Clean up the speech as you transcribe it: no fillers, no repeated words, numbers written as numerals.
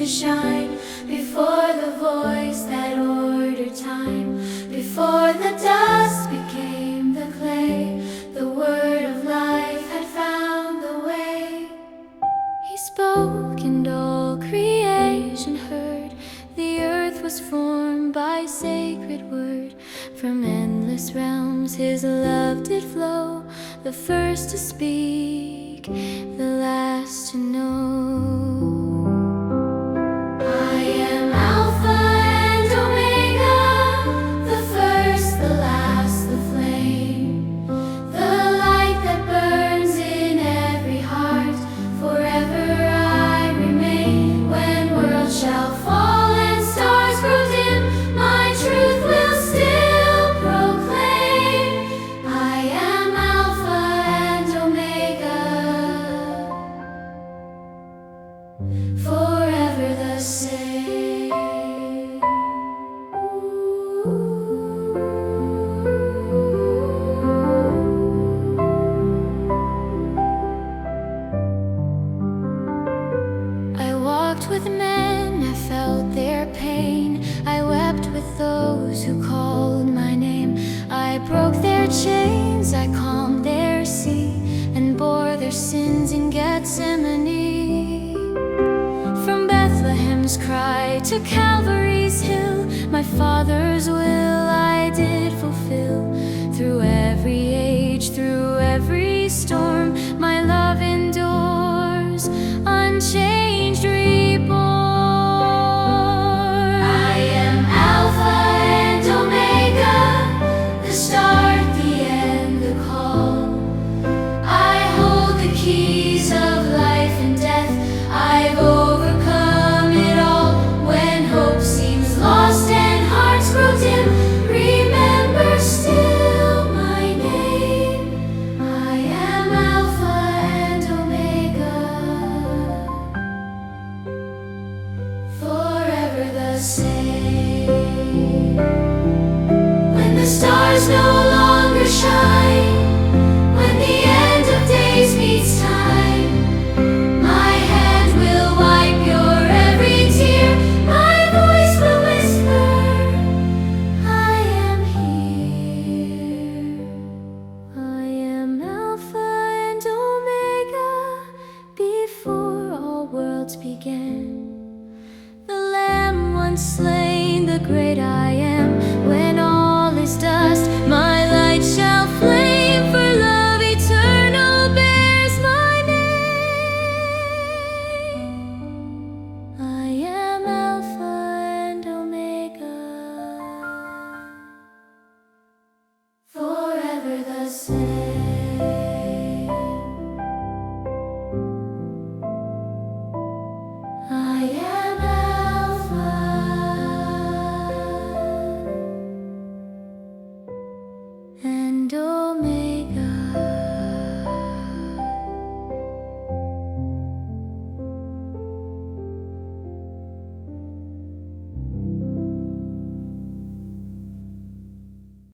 to shine before the voice that ordered time, before the dust became the clay. The word of life had found the way. He spoke and all creation heard. The earth was formed by sacred word. From endless realms his love did flow, the first to speak, the last to know. I am Alpha and Omega, the first, the last, the flame, the light that burns in every heart. Forever I remain. When worlds shall fall and stars grow dim, my truth will still proclaim. I am Alpha and Omega, forever the same. I walked with men, I felt their pain. I wept with those who called my name. I broke their chains, I calmed their sea, and bore their sins in Gethsemane. From Bethlehem's cry to Calvary's hill, my Father's will I did fulfill. Through every age, through every storm, my love endures, unchanged, reborn. I am Alpha and Omega, the start, the end, the call. I hold the keys of life and death. I've overcome it all. When hope seems lost and hearts grow dim, remember still my name. I am Alpha and Omega, forever the same. When the stars no longer shine, when the end of days meets time, my hand will wipe your every tear. My voice will whisper, I am here. I am Alpha and Omega, before all worlds began. The Lamb once slain, the great I